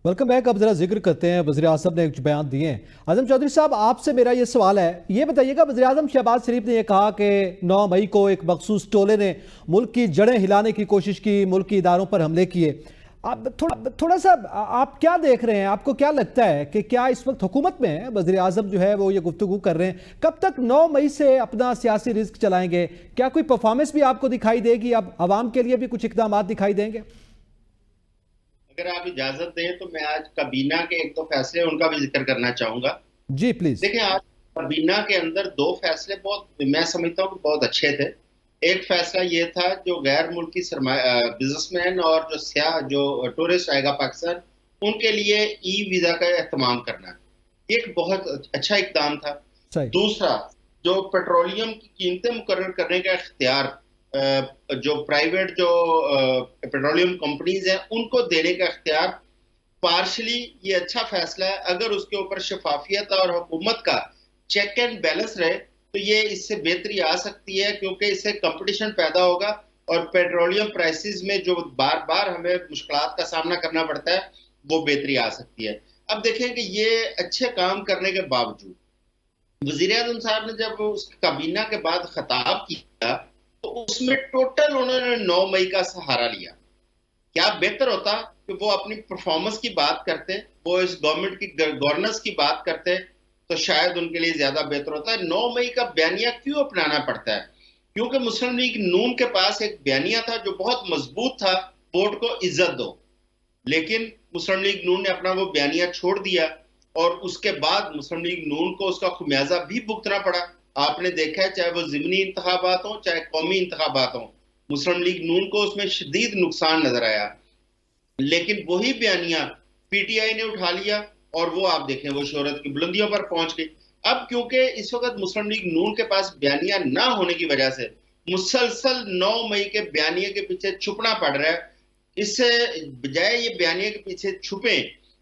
Welcome back. अब जरा जिक्र करते हैं, वज़ीर आज़म ने कुछ बयान दिए हैं। आज़म चौधरी साहब, आपसे मेरा ये सवाल है, ये बताइएगा, वज़ीर आज़म शहबाज शरीफ ने यह कहा कि 9 मई को एक मखसूस टोले ने मुल्क की जड़ें हिलाने की कोशिश की, मुल्क के इदारों पर हमले किए। आप थोड़ा सा आप क्या देख रहे हैं? आपको क्या लगता है कि क्या इस वक्त हुकूमत में है वज़ीर आज़म जो है वो ये गुफ्तगू कर रहे हैं, कब तक 9 मई से अपना सियासी रिस्क चलाएंगे? क्या कोई परफॉर्मेंस भी आपको दिखाई देगी? अब आवाम के लिए भी कुछ इकदाम दिखाई देंगे? अगर आप इजाजत दें तो मैं आज काबीना के एक दो फैसले उनका भी जिक्र करना चाहूंगा। जी प्लीज। देखिए, आज काबीना के अंदर दो फैसले बहुत मैं समझता हूँ कि बहुत अच्छे थे। एक फैसला ये था, जो गैर मुल्की बिजनेसमैन और जो सियाह जो टूरिस्ट आएगा पाकिस्तान, उनके लिए ई वीजा का एहतमाम करना, ये एक बहुत अच्छा इकदाम था। सही। दूसरा, जो पेट्रोलियम की कीमतें मुकर्रर करने का इख्तियार जो प्राइवेट जो पेट्रोलियम कंपनीज हैं उनको देने का इख्तियार, पार्शली ये अच्छा फैसला है। अगर उसके ऊपर शफाफियत और हुकूमत का चेक एंड बैलेंस रहे तो ये इससे बेहतरी आ सकती है, क्योंकि इससे कंपटीशन पैदा होगा और पेट्रोलियम प्राइसेस में जो बार बार हमें मुश्किलात का सामना करना पड़ता है वो बेहतरी आ सकती है। अब देखें कि ये अच्छे काम करने के बावजूद वजीर आजम साहब ने जब उस काबीना के बाद खिताब किया तो उसमें टोटल उन्होंने 9 मई का सहारा लिया। क्या बेहतर होता कि वो अपनी परफॉर्मेंस की बात करते, वो इस गवर्नमेंट की गवर्नेंस की बात करते, तो शायद उनके लिए ज्यादा बेहतर होता है। 9 मई का बयानिया क्यों अपनाना पड़ता है? क्योंकि मुस्लिम लीग नून के पास एक बयानिया था जो बहुत मजबूत था, वोट को इज्जत दो। लेकिन मुस्लिम लीग नून ने अपना वो बयानिया छोड़ दिया और उसके बाद मुस्लिम लीग नून को उसका खुमियाजा भी भुगतना पड़ा। आपने देखा है, चाहे वो जिमनी इंतखाबात हो चाहे कौमी इंतखाबात हो, मुस्लिम लीग नून को उसमें शदीद नुकसान नजर आया। लेकिन वही बयानिया पीटीआई ने उठा लिया और वो आप देखें वो शोहरत की बुलंदियों पर पहुंच गई। अब क्योंकि इस वक्त मुस्लिम लीग नून के पास बयानिया ना होने की वजह से मुसलसल 9 मई के बयानिया के पीछे छुपना पड़ रहा है। इससे बजाय ये बयानिया के पीछे छुपे,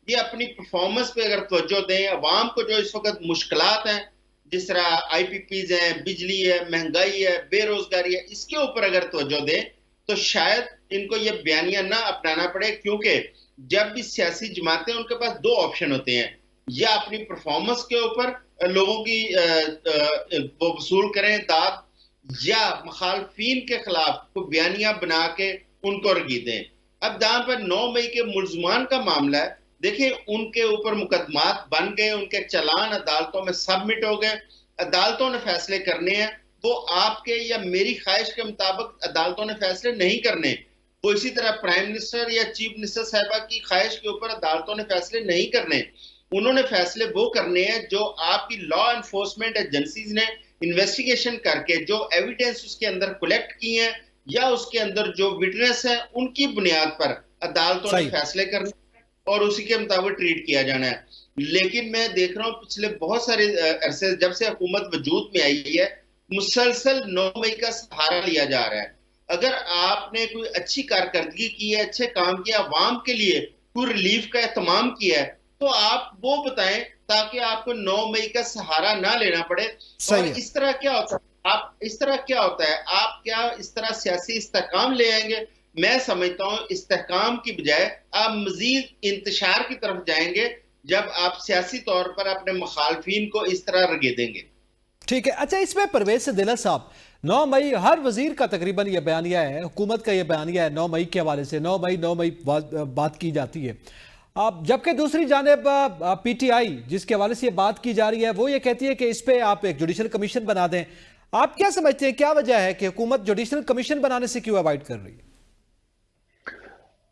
ये अपनी परफॉर्मेंस पे अगर तवज्जो दें, अवाम को जो इस वक्त मुश्किलात हैं, जिस तरह आईपीपीज हैं, बिजली है, महंगाई है, बेरोजगारी है, इसके ऊपर अगर तवज्जो दें तो शायद इनको ये बयानिया ना अपनाना पड़े। क्योंकि जब भी सियासी जमातें, उनके पास दो ऑप्शन होते हैं, या अपनी परफॉर्मेंस के ऊपर लोगों की वो वसूल करें दाद, या मुखालफीन के खिलाफ को बयानिया बना के उनको रगीदें। अब जहां पर 9 मई के मुलजमान का मामला है, देखिए उनके ऊपर मुकदमात बन गए, उनके चलान अदालतों में सबमिट हो गए, अदालतों ने फैसले करने हैं। वो आपके या मेरी ख्वाहिश के मुताबिक अदालतों ने फैसले नहीं करने। वो इसी तरह प्राइम मिनिस्टर या चीफ मिनिस्टर साहिबा की ख्वाहिश के ऊपर अदालतों ने फैसले नहीं करने। उन्होंने फैसले वो करने हैं जो आपकी लॉ एनफोर्समेंट एजेंसीज ने इन्वेस्टिगेशन करके जो एविडेंस उसके अंदर कलेक्ट किए हैं या उसके अंदर जो विटनेस है उनकी बुनियाद पर अदालतों ने सही। फैसले करने और उसी के मुताबिक ट्रीट किया जाना है। लेकिन मैं देख रहा हूं पिछले बहुत सारे अरसे जब से हुकूमत वजूद में आई है, मुसलसल 9 मई का सहारा लिया जा रहा है। अगर आपने कोई अच्छी कारकर्दगी की है, अच्छे काम किया, अवाम के लिए कोई रिलीफ का एहतमाम किया है, तो आप वो बताएं ताकि आपको 9 मई का सहारा ना लेना पड़े। और सही है। इस तरह क्या होता है, आप इस तरह क्या होता है, आप क्या इस तरह सियासी इस्तेकाम ले आएंगे? मैं समझता हूं इस्तेकाम की बजाय आप मजीद इंतशार की तरफ जाएंगे जब आप सियासी तौर पर अपने मुखालफीन को इस तरह रगे देंगे। ठीक है। अच्छा, इसमें परवेज सदेला साहब, 9 मई हर वजीर का तकरीबन ये बयानिया है, हुकूमत का ये बयानिया है 9 मई के हवाले से। 9 मई बात की जाती है। अब जबकि दूसरी जानेब पीटीआई जिसके हवाले से ये बात की जा रही है, वो ये कहती है कि इस पे आप एक जुडिशल कमीशन बना दें। आप क्या समझते हैं, क्या वजह है कि हुकूमत जुडिशल कमीशन बनाने से क्यों अवॉइड कर रही है?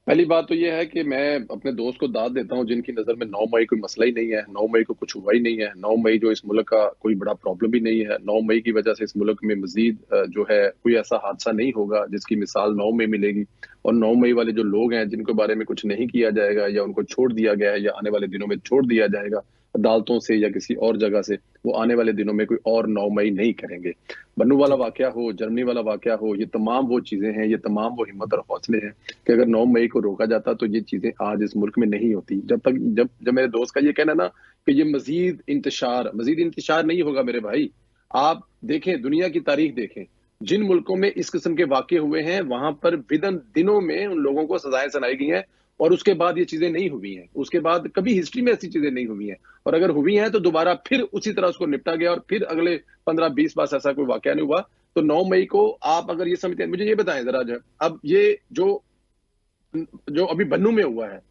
पहली बात तो यह है कि मैं अपने दोस्त को दाद देता हूं जिनकी नज़र में 9 मई कोई मसला ही नहीं है। 9 मई को कुछ हुआ ही नहीं है। 9 मई जो इस मुल्क का कोई बड़ा प्रॉब्लम ही नहीं है। 9 मई की वजह से इस मुल्क में मजीद जो है कोई ऐसा हादसा नहीं होगा जिसकी मिसाल 9 मई मिलेगी। और 9 मई वाले जो लोग हैं जिनके बारे में कुछ नहीं किया जाएगा या उनको छोड़ दिया गया है या आने वाले दिनों में छोड़ दिया जाएगा अदालतों से या किसी और जगह से, वो आने वाले दिनों में कोई और 9 मई नहीं करेंगे। बन्नू वाला वाकया हो, जर्मनी वाला वाकया हो, ये तमाम वो चीजें हैं, ये तमाम वो हिम्मत और हौसले हैं कि अगर 9 मई को रोका जाता तो ये चीजें आज इस मुल्क में नहीं होती। जब मेरे दोस्त का ये कहना ना कि ये मजीद इंतशार नहीं होगा मेरे भाई। आप देखें, दुनिया की तारीख देखें, जिन मुल्कों में इस किस्म के वाकये हुए हैं वहां पर विदिन दिनों में उन लोगों को सजाएं सुनाई गई हैं और उसके बाद ये चीजें नहीं हुई हैं, उसके बाद कभी हिस्ट्री में ऐसी चीजें नहीं हुई हैं, और अगर हुई हैं तो दोबारा फिर उसी तरह उसको निपटा गया और फिर अगले 15-20 बार ऐसा कोई वाकया नहीं हुआ। तो 9 मई को आप अगर ये समझते हैं, मुझे ये बताएं जरा, जो अब ये जो अभी बन्नू में हुआ है,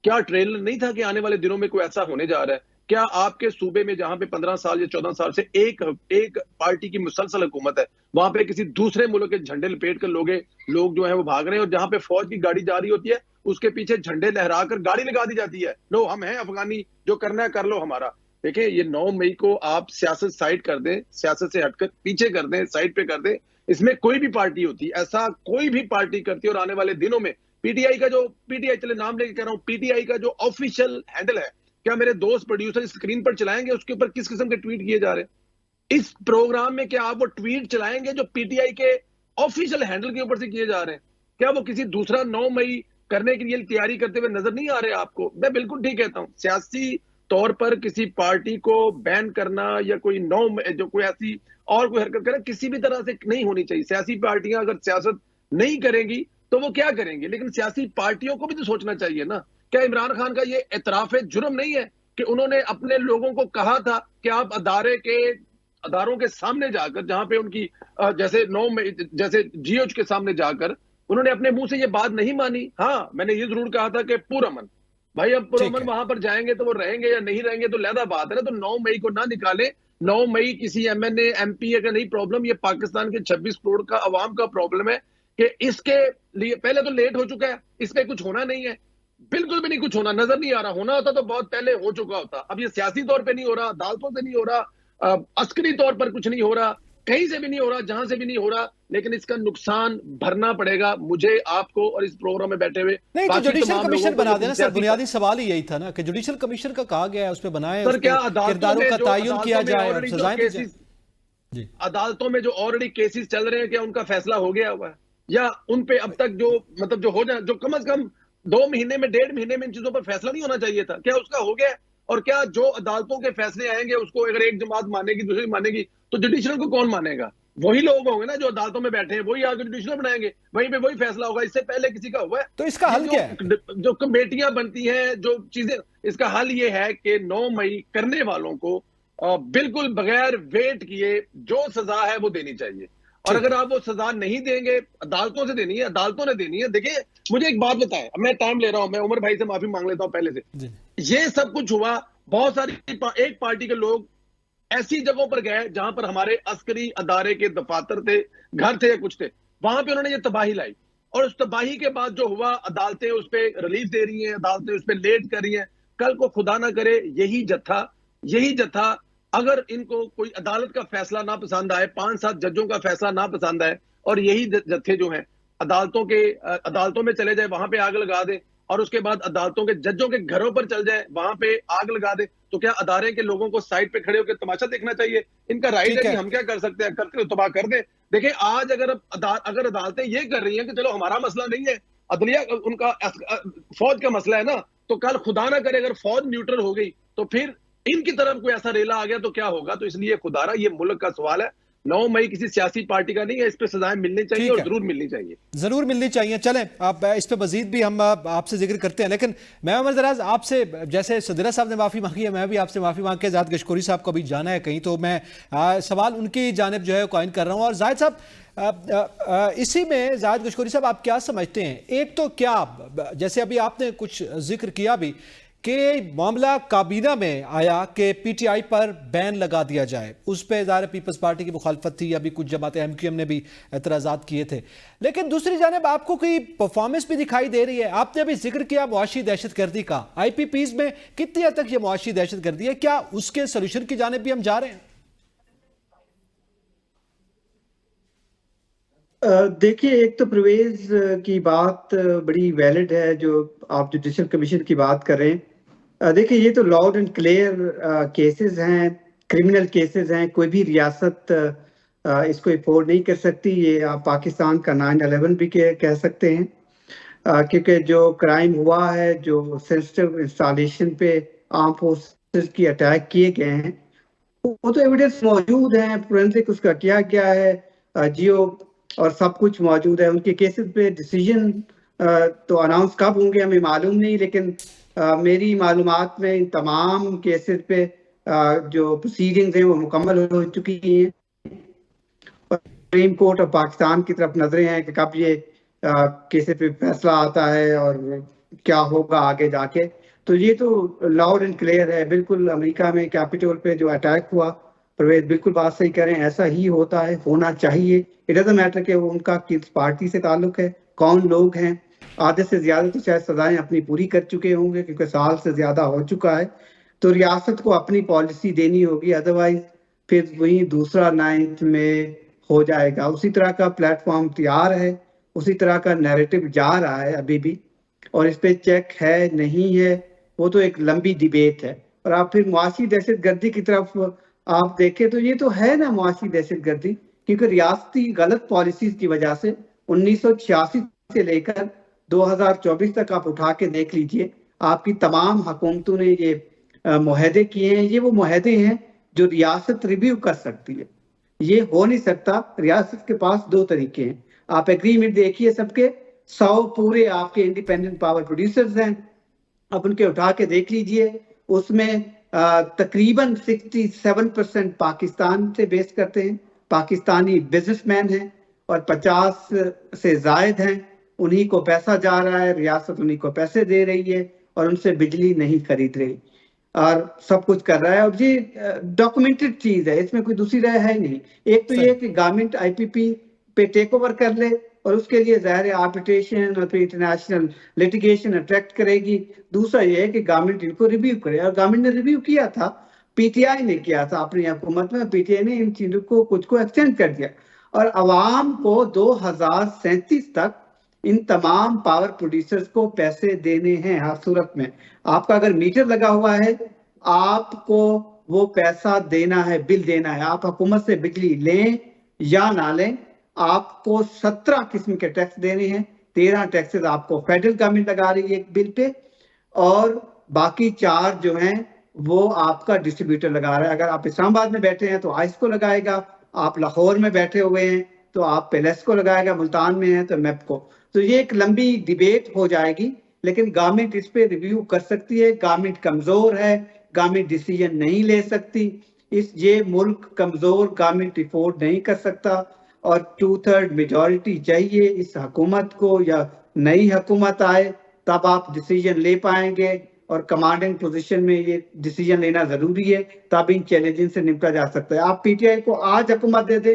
क्या ट्रेलर नहीं था कि आने वाले दिनों में कोई ऐसा होने जा रहा है? क्या आपके सूबे में जहां पे 15 साल या 14 साल से एक पार्टी की मुसलसल हुकूमत है, वहां पे किसी दूसरे मुल्क के झंडे लपेट कर लोग जो है वो भाग रहे हैं, और जहां पे फौज की गाड़ी जा रही होती है उसके पीछे झंडे लहरा कर गाड़ी लगा दी जाती है, लो हम हैं अफगानी, जो करना है कर लो हमारा। देखिए, ये 9 मई को आप सियासत साइड कर दें, सियासत से हटकर पीछे कर दें, साइड पे कर दें, इसमें कोई भी पार्टी होती, ऐसा कोई भी पार्टी करती है, और आने वाले दिनों में पीटीआई का जो, पीटीआई चले नाम लेके कह रहा हूं, पीटीआई का जो ऑफिशियल हैंडल है, क्या मेरे दोस्त प्रोड्यूसर स्क्रीन पर चलाएंगे उसके ऊपर किस किस्म के ट्वीट किए जा रहे हैं? इस प्रोग्राम में क्या आप वो ट्वीट चलाएंगे जो पीटीआई के ऑफिशियल हैंडल के ऊपर से किए जा रहे हैं? क्या वो किसी दूसरा 9 मई करने के लिए तैयारी करते हुए नजर नहीं आ रहे आपको? मैं बिल्कुल ठीक कहता हूं, सियासी तौर पर किसी पार्टी को बैन करना या कोई जो कोई ऐसी और कोई हरकत करे, किसी भी तरह से नहीं होनी चाहिए। सियासी पार्टियां अगर सियासत नहीं करेंगी तो वो क्या करेंगे? लेकिन सियासी पार्टियों को भी तो सोचना चाहिए ना। क्या इमरान खान का ये एतराफ जुर्म नहीं है कि उन्होंने अपने लोगों को कहा था कि आप अदारों के सामने जाकर, जहां पे उनकी जैसे जीओच के सामने जाकर उन्होंने अपने मुंह से ये बात नहीं मानी? हाँ, मैंने ये जरूर कहा था कि पुरअमन, भाई अब पुरअमन वहां पर जाएंगे तो वो रहेंगे या नहीं रहेंगे तो लहदा बात है ना। तो 9 मई को ना निकाले। 9 मई किसी एमएनए एमपी का नहीं प्रॉब्लम, ये पाकिस्तान के 26 करोड़ का अवाम का प्रॉब्लम है कि इसके लिए पहले तो लेट हो चुका है, इस पे कुछ होना नहीं है, बिल्कुल भी नहीं कुछ होना, नजर नहीं आ रहा। होना होता तो बहुत पहले हो चुका होता। अब ये सियासी तौर पे नहीं हो रहा, अदालतों से नहीं हो रहा, अस्करी तौर पर कुछ नहीं हो रहा, कहीं से भी नहीं हो रहा, जहां से भी नहीं हो रहा, लेकिन इसका नुकसान भरना पड़ेगा मुझे, आपको और इस प्रोग्राम में बैठे हुए नहीं तो जुडिशियल कमीशन बना देना सर। बुनियादी सवाल ही यही था ना कि जुडिशियल कमीशन का कहा गया है, उस पे बनाए, सर क्या किरदारों का तयन किया जाए, सजाएं दी जाए। जी, अदालतों में जो ऑलरेडी केसेस चल रहे हैं, क्या उनका फैसला हो गया हुआ है? या उन पे अब तक जो मतलब जो हो जाए, जो कम से कम 2 महीने में, 1.5 महीने में इन चीजों पर फैसला नहीं होना चाहिए था? क्या उसका हो गया? और क्या जो अदालतों के फैसले आएंगे उसको अगर एक जमात मानेगी, दूसरी मानेगी, तो जुडिशियल को कौन मानेगा? वही लोग होंगे ना जो अदालतों में बैठे हैं, वही आगे जुडिशियल बनाएंगे, वहीं पे वही फैसला होगा। इससे पहले किसी का हुआ है? तो इसका हल क्या है? जो कमेटियां बनती हैं, जो चीजें, इसका हल ये है कि 9 मई करने वालों को बिल्कुल बगैर वेट किए जो सजा है वो देनी चाहिए। और अगर आप वो सजा नहीं देंगे, अदालतों से देनी है, अदालतों ने देनी है। देखिए, मुझे एक बात बताएं, मैं टाइम ले रहा हूं, मैं उमर भाई से माफी मांग लेता हूं पहले से। ये सब कुछ हुआ, बहुत सारी एक पार्टी के लोग ऐसी जगहों पर गए जहां पर हमारे अस्करी अदारे के दफातर थे, घर थे या कुछ थे, वहां पे उन्होंने ये तबाही लाई, और उस तबाही के बाद जो हुआ, अदालतें उस पर रिलीफ दे रही हैं, अदालतें उस पर लेट कर रही हैं। कल को खुदा ना करे यही जत्था अगर इनको कोई अदालत का फैसला ना पसंद आए, 5-7 जजों का फैसला ना पसंद आए, और यही जत्थे जो हैं अदालतों में चले जाए, वहां पे आग लगा दे, और उसके बाद अदालतों के जजों के घरों पर चल जाए, वहां पे आग लगा दे, तो क्या अदारे के लोगों को साइड पे खड़े होकर तमाशा देखना चाहिए? इनका राइट है कि हम क्या कर सकते हैं, करते तबाह कर दे। देखिए, आज अगर अदालतें ये कर रही हैं कि चलो हमारा मसला नहीं है, अदलिया उनका फौज का मसला है ना, तो कल खुदा ना करे अगर फौज न्यूट्रल हो गई तो फिर इनकी तरफ कोई ऐसा रेला आ गया तो क्या होगा? तो इसलिए खुदारा, ये मुल्क का सवाल है, 9 मई किसी सियासी पार्टी का नहीं है, इस पे सजाएं मिलनी चाहिए, और जरूर मिलनी चाहिए, जरूर मिलनी चाहिए। चलें, आप इस पे मजीद भी हम आपसे जिक्र करते हैं, लेकिन मैं उमर दराज आपसे, जैसे सदरा साहब ने माफी मांगी है, मैं भी आपसे माफी मांग के जाहिद गशकोरी साहब को भी जाना है कहीं, तो मैं सवाल उनकी जानिब जो है कायम कर रहा हूँ। और जाहिद साहब, इसी में जाहिद गशकोरी साहब, आप क्या समझते हैं? एक तो क्या, जैसे अभी आपने कुछ जिक्र किया भी कि मामला काबीना में आया कि पीटीआई पर बैन लगा दिया जाए, उस पर ज़ाहिर पीपल्स पार्टी की मुखालफत थी, अभी कुछ जमात एमक्यूएम ने भी एतराज़ात किए थे, लेकिन दूसरी जानिब आपको कोई परफॉर्मेंस भी दिखाई दे रही है। आपने अभी जिक्र किया मुआशी दहशतगर्दी का, IPPs में कितनी हद तक ये मुआशी दहशतगर्दी है, क्या उसके सोल्यूशन की जानिब भी हम जा रहे हैं? देखिए, एक तो परवेज की बात बड़ी वैलिड है, जो आप जुडिशियल कमीशन की बात कर रहे हैं। देखिए, ये तो लाउड एंड क्लियर केसेस हैं, क्रिमिनल केसेस हैं, कोई भी रियासत इसको अफोर्ड नहीं कर सकती। ये आप पाकिस्तान का 9/11 भी कह सकते हैं, क्योंकि जो क्राइम हुआ है, जो सेंसिटिव इंस्टॉलेशन पे आर्म फोर्सेस की अटैक किए गए हैं, वो तो एविडेंस मौजूद है, फोरेंसिक उसका किया गया है, जियो और सब कुछ मौजूद है। उनके केसेस पे डिसीजन तो अनाउंस कब होंगे हमें मालूम नहीं, लेकिन मेरी मालूमात में इन तमाम केसेस पे जो प्रोसीडिंग्स हैं वो मुकम्मल हो चुकी हैं। सुप्रीम कोर्ट ऑफ पाकिस्तान की तरफ नजरें हैं कि कब ये केसेस पे फैसला आता है और क्या होगा आगे जाके। तो ये तो लाउड एंड क्लियर है, बिल्कुल। अमेरिका में कैपिटल पे जो अटैक हुआ, परवेज बिल्कुल बात सही करें, ऐसा ही होता है, होना चाहिए। इट डजंट मैटर कि वो उनका किस पार्टी से ताल्लुक है, कौन लोग हैं। आधे से ज्यादा तो शायद सजाएं अपनी पूरी कर चुके होंगे क्योंकि साल से ज्यादा हो चुका है। तो रियासत को अपनी पॉलिसी देनी होगी, अदरवाइज फिर वही दूसरा 9th में हो जाएगा। उसी तरह का प्लेटफॉर्म तैयार है, उसी तरह का नैरेटिव जा रहा है अभी भी, और इस पे चेक है नहीं है वो तो एक लंबी डिबेट है। और आप फिर मुआशी दहशतगर्दी की तरफ आप देखें तो ये तो है ना मुआशी दहशतगर्दी, क्योंकि रियासती गलत पॉलिसीज की वजह से 1986 से लेकर 2024 तक आप उठा के देख लीजिए, आपकी तमाम हुकूमतों ने ये मुआहदे किए हैं। ये वो मुआहदे हैं जो रियासत रिव्यू कर सकती है। ये हो नहीं सकता। रियासत के पास दो तरीके हैं, आप एग्रीमेंट देखिए सबके 100 पूरे आपके इंडिपेंडेंट पावर प्रोड्यूसर्स हैं, आप उनके उठा के देख लीजिए, उसमें तकरीबन 67% पाकिस्तान से बेस करते हैं, पाकिस्तानी बिजनेसमैन हैं, और 50 से जायद हैं, उन्हीं को पैसा जा रहा है, रियासत उन्हीं को पैसे दे रही है और उनसे बिजली नहीं खरीद रही और सब कुछ कर रहा है। और ये डॉक्यूमेंटेड चीज है, इसमें कोई दूसरी राय है नहीं। एक तो ये कि गवर्नमेंट आईपीपी पे टेक ओवर कर ले और उसके लिए ज़ाहिर आर्बिट्रेशन और फिर इंटरनेशनल लिटिगेशन अट्रैक्ट करेगी। दूसरा ये है कि गवर्नमेंट इनको रिव्यू करे, और गवर्नमेंट ने रिव्यू किया था, पीटीआई ने किया था अपनी हुकूमत में। पीटीआई ने इन चीजों को कुछ को एक्सटेंड कर दिया और अवाम को 2037 तक इन तमाम पावर प्रोड्यूसर्स को पैसे देने हैं हर सूरत में। आपका अगर मीटर लगा हुआ है आपको वो पैसा देना है, बिल देना है। आप हुकूमत से बिजली लें या ना लें, आपको 17 किस्म के टैक्स देने हैं। 13 टैक्सेस आपको फेडरल गवर्नमेंट लगा रही है एक बिल पे, और बाकी 4 जो हैं वो आपका डिस्ट्रीब्यूटर लगा रहा है। अगर आप इस्लामाबाद में बैठे हैं तो आइस को लगाएगा, आप लाहौर में बैठे हुए हैं तो आप पेलेस को लगाएगा, मुल्तान में है तो मैप को। तो ये एक लंबी डिबेट हो जाएगी, लेकिन गवर्नमेंट इस पे रिव्यू कर सकती है। गवर्नमेंट कमजोर है, गवर्नमेंट डिसीजन नहीं ले सकती। ये मुल्क कमजोर गवर्नमेंट अफोर्ड नहीं कर सकता, और 2/3 मेजॉरिटी चाहिए इस हुकूमत को, या नई हुकूमत आए तब आप डिसीजन ले पाएंगे, और कमांडिंग पोजीशन में ये डिसीजन लेना जरूरी है, तब इन चैलेंजेस से निपटा जा सकता है। आप पीटीआई को आज हुकूमत दे दे,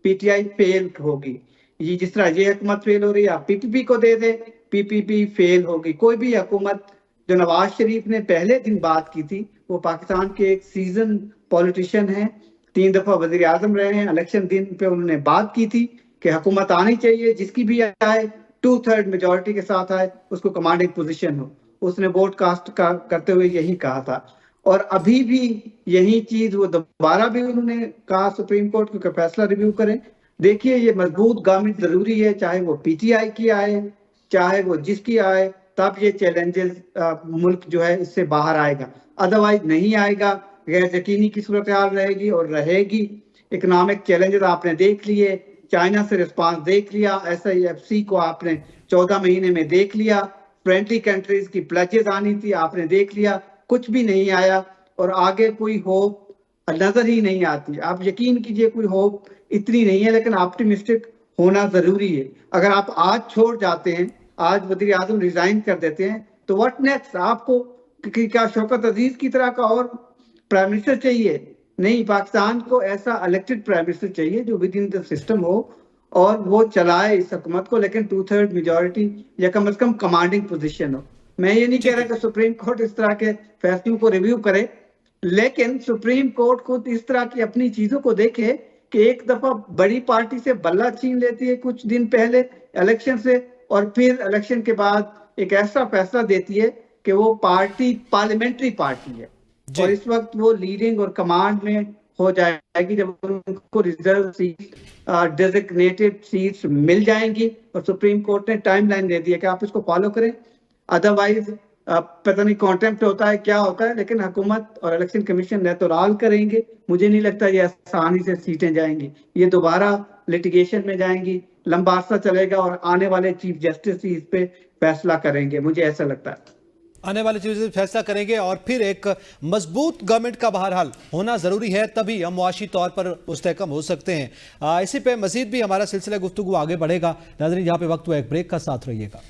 पीटीआई फेल होगी। ये जिस तरह ये हुकूमत फेल हो रही है, आप पीपीपी को दे दे, पीपीपी फेल होगी। कोई भी हुकूमत, जो नवाज शरीफ ने पहले दिन बात की थी, वो पाकिस्तान के एक सीजन पॉलिटिशियन है, 3 दफा वजीर आजम रहे हैं। इलेक्शन दिन पे उन्होंने बात की थी कि हुकूमत आनी चाहिए, जिसकी भी आए 2/3 मेजॉरिटी के साथ आए, उसको कमांडिंग पोजीशन हो। उसने वोट कास्ट करते हुए यही कहा था, और अभी भी यही चीज वो दोबारा भी उन्होंने कहा सुप्रीम कोर्ट को फैसला रिव्यू करें। देखिए, ये मजबूत गवर्नमेंट जरूरी है, चाहे वो पीटीआई की आए चाहे वो जिसकी आए, तब ये चैलेंजेस मुल्क जो है इससे बाहर आएगा, अदरवाइज नहीं आएगा। गैर यकीनी की सूरत हाल रहेगी और रहेगी। इकोनॉमिक चैलेंजेस आपने देख लिए, चाइना से रिस्पांस देख लिया, SIFC को आपने 14 महीने में देख लिया, फ्रेंडली कंट्रीज की प्लेजेस आनी थी आपने देख लिया, कुछ भी नहीं आया, और आगे कोई होप नजर ही नहीं आती। आप यकीन कीजिए कोई होप इतनी नहीं है, लेकिन ऑप्टिमिस्टिक होना जरूरी है। अगर आप आज छोड़ जाते हैं, आज वजीर आजम रिजाइन कर देते हैं, तो व्हाट नेक्स्ट? आपको क्या शौकत अजीज की तरह का और प्राइम मिनिस्टर चाहिए? नहीं, पाकिस्तान को ऐसा इलेक्टेड प्राइम मिनिस्टर चाहिए जो विद इन द सिस्टम हो और वो चलाए इस हुकूमत को, लेकिन 2/3 मेजॉरिटी या कम से कम कमांडिंग पोजीशन हो। मैं ये नहीं कह रहा कि सुप्रीम कोर्ट इस तरह के फैसलों को रिव्यू करे, लेकिन सुप्रीम कोर्ट खुद इस तरह की अपनी चीजों को देखे कि एक दफा बड़ी पार्टी से बल्ला छीन लेती है कुछ दिन पहले इलेक्शन से, और फिर इलेक्शन के बाद एक ऐसा फैसला देती है कि वो पार्टी पार्लियामेंट्री पार्टी है, और इस वक्त वो लीडिंग और कमांड में हो जाएगी जब उनको रिजर्व सीट, डेजिग्नेटेड सीट्स मिल जाएंगी। और सुप्रीम कोर्ट ने टाइमलाइन दे दी है कि आप इसको फॉलो करें, अदरवाइज पता नहीं कॉन्टेम्प्ट होता है क्या होता है, लेकिन हुकूमत और इलेक्शन कमीशन नेतोराल करेंगे। मुझे नहीं लगता ये आसानी से सीटें जाएंगी, ये दोबारा लिटिगेशन में जाएंगी, लंबा अरसा चलेगा और आने वाले चीफ जस्टिस ही इस पे फैसला करेंगे, मुझे ऐसा लगता है। आने वाली चीजें फैसला करेंगे और फिर एक मजबूत गवर्नमेंट का बहरहाल होना जरूरी है, तभी हम मुआशी तौर पर मुस्तहकम हो सकते हैं। इसी पे मजीद भी हमारा सिलसिला गुफ्तगू आगे बढ़ेगा। नाज़रीन, यहाँ पे वक्त हुआ एक ब्रेक का, साथ रहिएगा।